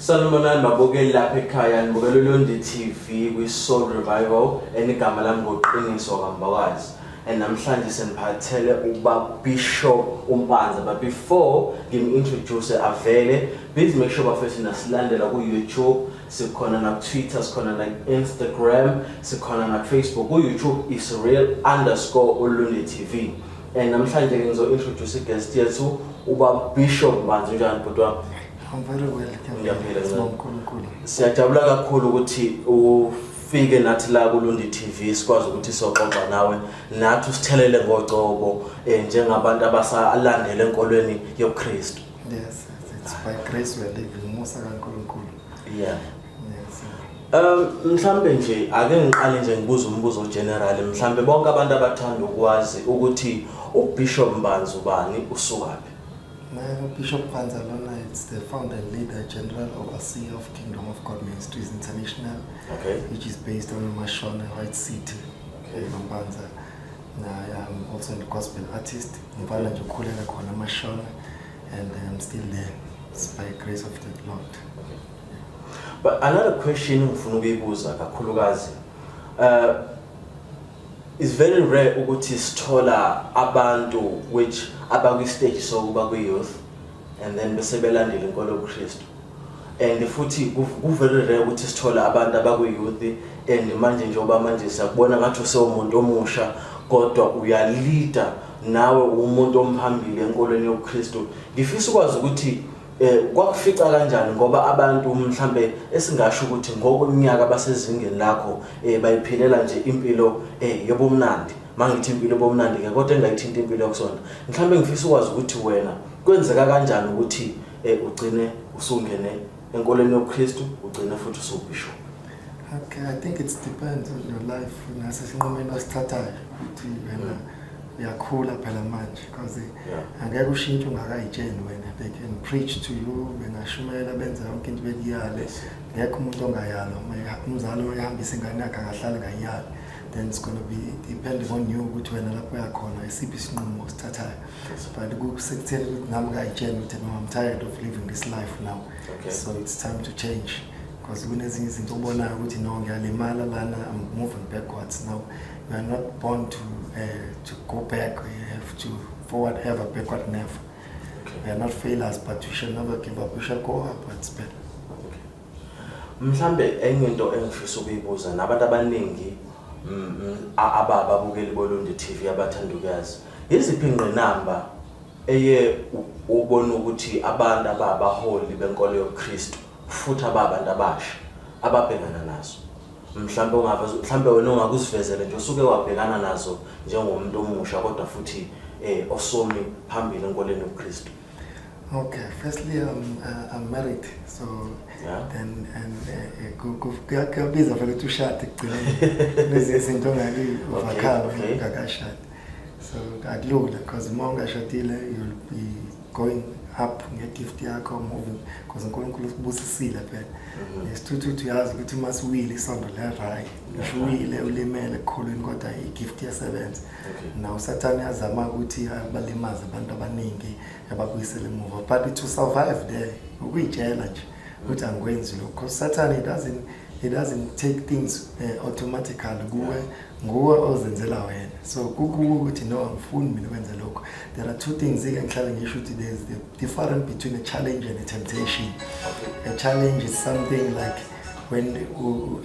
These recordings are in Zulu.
Sanibonani babukeli lapha ekhaya nibukela uLondi TV kwi Soul Revival enigama lami ngoQiniso kaMbokazi namhlanje seniphathele uba Bishop Mpanza. But before ngimi-introduce avele, please make sure bafethu nasilandela ku YouTube, sikhona na Twitter, sikhona na Instagram, sikhona na Facebook. Ku YouTube is real_Londi TV. Namhlanje ngizo-introduce guest yethu uba Bishop Mpanza. Njani bhuti wami? I'm very well. Ngiyaphila. Siyajabula kakhulu ukuthi ufike nathi la ku Londi TV sikwazi ukuthi soxoxa nawe nathi usithelele ngocobo njengabantu abasalandela enkolweni yoKristu. Yes, it's by grace we are living. Musa kaNkulunkulu. Yeah. Yes. Mhlambe nje ake ngiqale nje ngibuza umbuzo general. Mhlambe bonke abantu abathanda ukwazi ukuthi uBishop Mpanza ubani, usukaphi? Bishop Mpanza, it's the founder and leader, general overseer of Kingdom of God Ministries International, okay, which is based on Mashona, White City, okay, Mpanza. I am also a gospel artist, okay, Mashona, and I'm still there. It's by grace of the Lord. Okay. But another question it's very rare ukuthi sithola abantu which abakwi stage sokuba kwi youth and then besebelandela inkolo yoKristu, and futhi ku very rare ukuthi sithola abantu abakwi youth and manje njengoba manje siyakubona ngathi usewumuntu omusha kodwa uyaleader nawe umuntu omphambili enkolweni yoKristu. Ngifisa ukwazi ukuthi kwakufica kanjani ngoba abantu mhlambe esingasho ukuthi ngokweminyaka basezingeni lakho bayiphilela nje impilo yobumnandi. Mangithi impilo yobumnandi ke kodwa engayithinta impilo yokusonda. Mhlambe ngifisa ukwazi ukuthi wena kwenzeka kanjani ukuthi ugcine usungene enkolweni yoKristu ugcine futhi usubishop? Okay, I think it depends on your life. Nasesinqomeni osithathayo ukuthi wena uyakhula phela manje because angeke ushintshe ungakayitsheni wena. They can preach to you, bengashumayela benza yonke into bekuyale. Ngekho umuntu ongayala umzali oyahambisa ingane yakhe akahlali ngayala. Then it's going to be depending on you ukuthi wena lapho yakhona isiphi isinqumo osithathayo. But kusekutheni ukuthi nami ngayitsheni ukuthi I'm tired of living this life now. Okay. So it's time to change. Because kunezinye izinto obonayo ukuthi no ngiyalimala lana, I'm moving backwards now. We are not born to go back. We have to forward ever, backward never. Okay. We are not failures, but we shall never give up. We shall go upwards better. Okay. Mhlambe enye into engifisa ukuyibuza nabantu abaningi ababukeli boLondi TV abathandukazi, yiziphi ingqinamba eye ubona ukuthi abantu ababaholi benkolo yoKristu futhi ababantu abasha ababhekana nazo? Mhlambe wena ungakusivezele nje usuke wabhekana nazo njengomuntu omusha kodwa futhi osomi phambili enkolweni yoKristu. Okay, firstly I'm married, so yeah, then kuyabiza vele ukuthi ushade ekugcineni lezi zinto ongayi overcome ngakashada. So akulula because uma ungashadile you'll be going up ngegift yakho moving because uNkulunkulu usibusisile phela. Isithuthu uyazi ukuthi masiwile isondo le right, ushwile ulimele ekholweni kodwa igift yasebenza. Now Satan yazama ukuthi abalimaze abantu abaningi abakuyisela emuva, but to survive there ukuyitshela nje ukuthi angikwenzi lokho because Satan he doesn't take things automatically nguwe ozenzela wena. So ukuthi no angifuni mina ukwenza lokho. There are two things engihlala ngisho ukuthi there's the difference between a challenge and a temptation. A challenge is something like when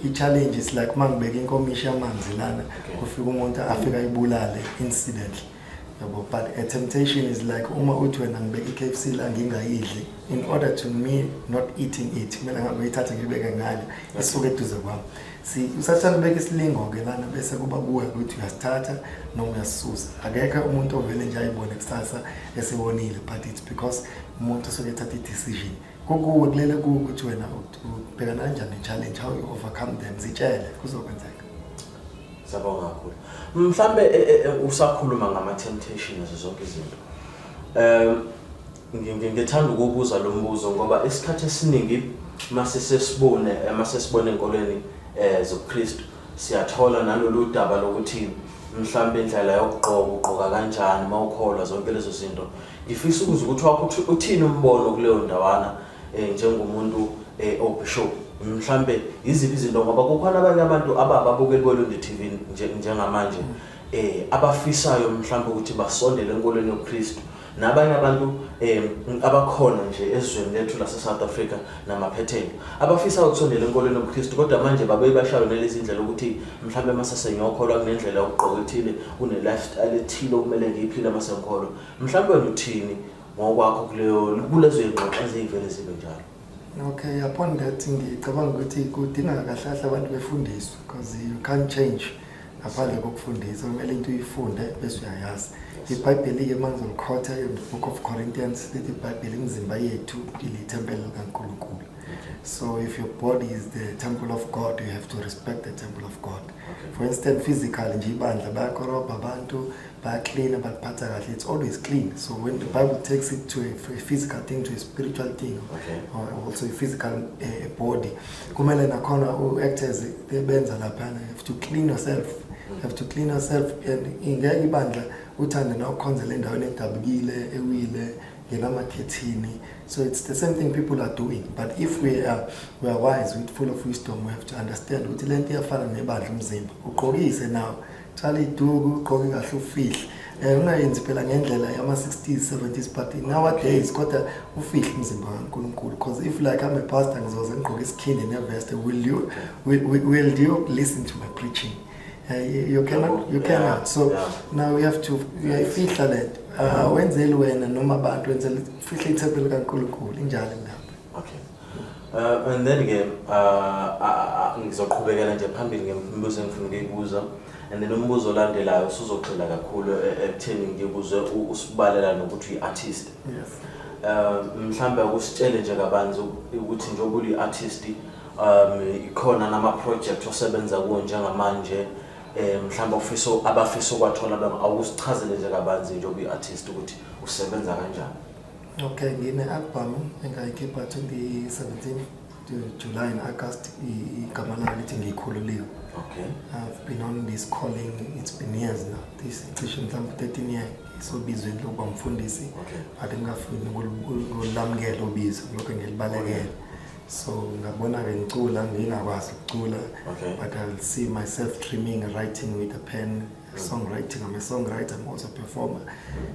a challenge is like mangibeka inkomishi yamanzi lana ufika umuntu afika ibulale incidentally. But a temptation is like uma uthi wena ngibeka iKFC la ngingayidli, in order to me not eating it mina ngabe ithatha ngibeke ngalo isuke eduze kwami. See usathana beka isilingo ke lana bese kuba kuwe ukuthi uyasithatha noma uyasisusa. Akekho umuntu ovele nje ayibone kusasa esebonile, but it's because umuntu usuke ethatha i-decision. Kukuwe kulele ukuthi wena ubhekana kanjani ne-challenge, how you overcome them, zitshele kuzokwenzeka. Sabonga kakhulu. Mhlambe usakhuluma ngama temptations zonke izinto. Ngithanda ukubuza lo mbuzo ngoba isikhathi esiningi mase sesibone enkolweni zoKristu siyathola nalolu daba lokuthi mhlambe indlela yokugqoka kanjani mawukholwa zonke lezo zinto. Ngifisa ukuzwa ukuthi wakho uthini umbono kuleyo ndawana njengomuntu Bishob mhlambe iziphi izinto ngoba kukhona abanye abantu ababukeli bolundi TV njengamanje abafisayo mhlambe ukuthi basondele enkolweni yoKristu nabanye abantu abakhona nje ezweni lethu lase South Africa namaphethelo abafisa ukusondela enkolweni yoKristu kodwa manje babeyibashayo nelezi indlela ukuthi mhlambe masasenyokholwa kunendlela yokugqoka ethile kune lifestyle ethile okumele ngiyiphile masenkholwa mhlambe wena uthini ngokwakho kulezo ingxoxo ezivele zibe njalo. Okay, upon that ngicabanga ukuthi kudinga kahle abantu befundiswe because you can't change ngaphandle kokufundisa kumele into uyifunde bese uyayazi. iBhayibheli ke manje ngikhotha in the book of Corinthians lithi iBhayibheli imizimba yethu ilithempeli likaNkulunkulu. So if your body is the temple of God, you have to respect the temple of God. For instance, physically nje ibandla bayakorobha abantu clean abaliphatha kahle, it's always clean. So when the Bible takes it to a physical thing, to a spiritual thing, or also a physical body, kumele nakhona actors benza lapha, you have to clean yourself. You have to clean yourself and ingeke ibandla uthande na ukhonzela endaweni edabukile ewile ngenamakhethini. So it's the same thing people are doing. But if we are wise, we're full of wisdom, we have to understand ukuthi lento iyafana nebandla umzimba. Ugqokise now, thwala iduku, ugqoke kahle ufihle. Ungayenzi phela ngendlela yama 60s 70s but nowadays kodwa ufihle umzimba kaNkulunkulu because if like I'm a pastor ngizoze ngigqoke isikhindi nevest, will you listen to my preaching? You cannot. So now we have to fihla lento. Wenzele wena noma abantu wenzele fihla ithempeli kaNkulunkulu injalo ngapha. Okay. And then again ngizoqhubekela nje phambili ngembuzo engifuna ukuyibuza and then umbuzo olandelayo usuzogxila kakhulu ekutheni ngibuze usibalela nokuthi uyi-artist. Yes. Mhlambe ukusitshele nje kabanzi ukuthi njengoba uyi-artist ikhona nama project osebenza kuwo njengamanje mhlawumbe abafisa ukwathola awusichazele nje kabanzi njengoba uyi-artist ukuthi usebenza kanjani. Okay, ngine-album engayikhipha 2017 July and August igama layo lithi ngikhululiwe. Okay. I've been on this calling, it's been years now. This cishe mhlawumbe 13 years isobizwe lokuba umfundisi. But ngingafuni ukulamukela ubizo lokho ngilibalekela. So ngabona ke ngicula ngingakwazi ukucula, but I'll see myself dreaming, writing with a pen, songwriting. I'm a songwriter, I'm also a performer.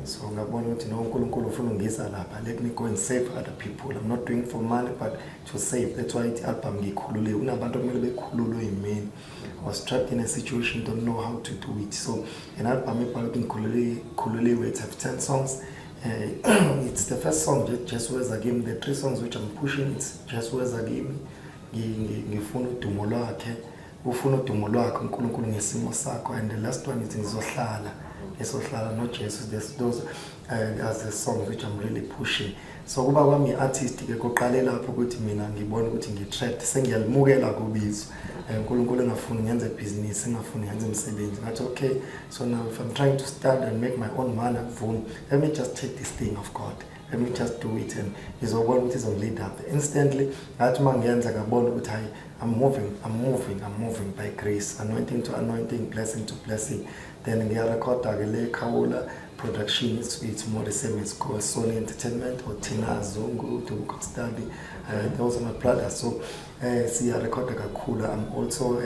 So ngabona ukuthi no uNkulunkulu ufuna ungisa lapha, let me go and save other people. I'm not doing for money but to save. That's why the album ngikhululiwe. Unabantu kumele bekhululwe yimini. I was trapped in a situation, don't know how to do it. So an album ngikhululiwe, it have 10 songs. It's the first song, Just Words Again. The 3 songs which I'm pushing, it's Just Words Again. Ngifuna udumo lwakhe, ufuna udumo lwakhe uNkulunkulu ngesimo sakho, and the last one is ngizohlala. Ngizohlala no Jesus. Those as the songs which I'm really pushing. So kuba kwami artist ke koqale lapho ukuthi mina ngibona ukuthi ngitrapped sengiyalimukela kubizo. uNkulunkulu engafuni ngenze business, engafuni ngenze umsebenzi. Ngathi okay, so now if I'm trying to start and make my own money, let me just take this thing of God. Let me just do it and ngizobona ukuthi izonglead up. Instantly ngathi mangiyenza ngabona ukuthi hayi I'm moving by grace, anointing to anointing, blessing to blessing. Then ngiyarecorda ke le Khawula production, it's more the same as Sony Entertainment or Tina Zungu to study. Those are my brothers. So siyarecorda kakhulu. I'm also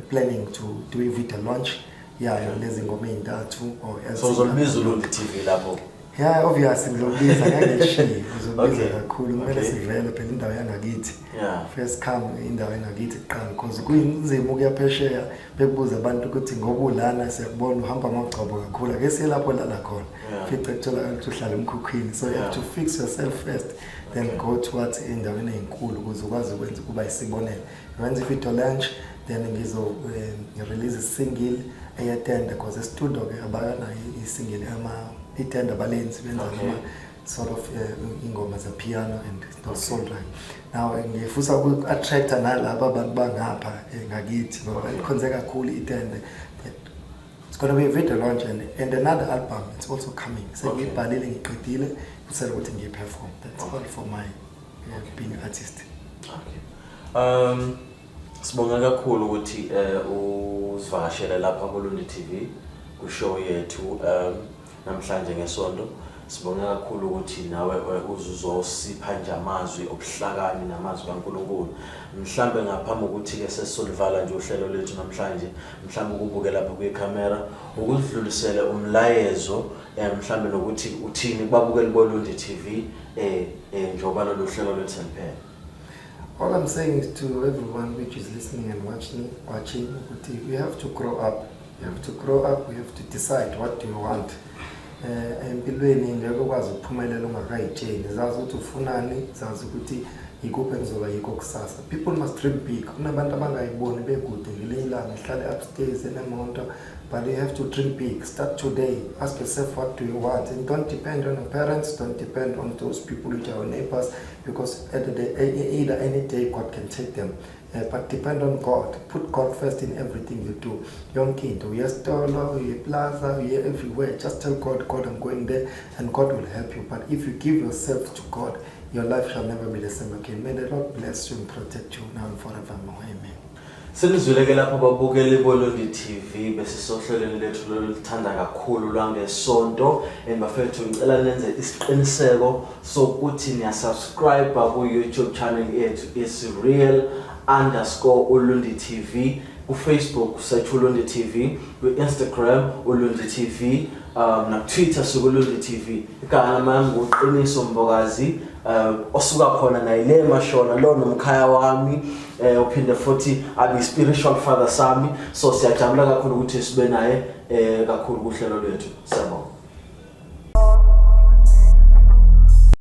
planning to do a video launch. Yeah, lezi ngoma ezintathu or else. So uzolibiza uLundi TV lapho. Yeah, obviously ngizobiza ngeke ngishiye. Ngizobiza kakhulu kumele sivele phela indawo yangakithi. Yeah. First come indawo yangakithi kuqala because kuyinzima ukuyaphesheya bekubuza abantu ukuthi ngoba ulana siyakubona uhamba amagcobo kakhulu ake siye lapho lala khona. Fica kuthola ukuthi uhlala emkhukhwini. So you have to fix yourself first, then go towards indaweni ezinkulu ukuze ukwazi ukwenza kuba isibonelo. Wenza video launch, then ngizo release a single eyatenda because studio ke abayana isingle itenda balenzi benza sort of ingoma za piano and those soul right. Now ngifisa uku-attract nalabo abantu bangapha ngakithi ngoba ikhonze kakhulu itenda. It's going to be a video launch and another album. It's also coming. So ngibhalile ngiqedile kusele ukuthi ngiperform. That's all for my being an artist. Okay. Sibonga kakhulu ukuthi usivakashele lapha kuLundi TV ku show yethu. namhlanje ngesonto. Sibonga kakhulu ukuthi nawe uzosipha nje amazwi obuhlakani namazwi kaNkulunkulu. Mhlambe ngaphambi ukuthi ke sesolivala nje uhlelo lethu namhlanje, mhlambe ukubuke lapha kwi-camera, ukudlulisela umlayezo mhlambe nokuthi uthini babukeli boLundi TV njoba lo hlelo lethu liphela. All I'm saying is to everyone which is listening and watching, we have to grow up. We have to grow up. We have to decide what do you want. Empilweni ngeke ukwazi ukuphumelela ungakayitsheli. Zazi ukuthi ufunani, zazi ukuthi ikuphi engizoba yikho kusasa. People must dream big. Kunabantu abangayiboni bekude ngelinye ilanga ihlale upstairs enemonto, but you have to dream big. Start today. Ask yourself what do you want, and don't depend on your parents. Don't depend on those people which are your neighbors, because at the day, either any day God can take them. But depend on God. Put God first in everything you do. Young kid, we are Stolo, we are Plaza, we are everywhere. Just tell God, God, I'm going there, and God will help you. But if you give yourself to God, your life shall never be the same again. May the Lord bless you and protect you now and forevermore. Amen. Senizwileke lapho babukeli boLundi TV besisohlelweni lethu lolithanda kakhulu lwangesonto, bafethu ngicela nenze isiqiniseko sokuthi niya subscribe ku YouTube channel yethu @real_uLundi TV, ku Facebook search uLundi TV, ku Instagram uLundi TV, na Twitter uLundi TV. Igama lami nguQiniso Mbokazi, osuka khona na ile mashona lo nomkhaya wami, uphinde futhi abi spiritual father sami. So siyajabula kakhulu ukuthi sibe naye kakhulu kuhlelo lwethu. Siyabonga.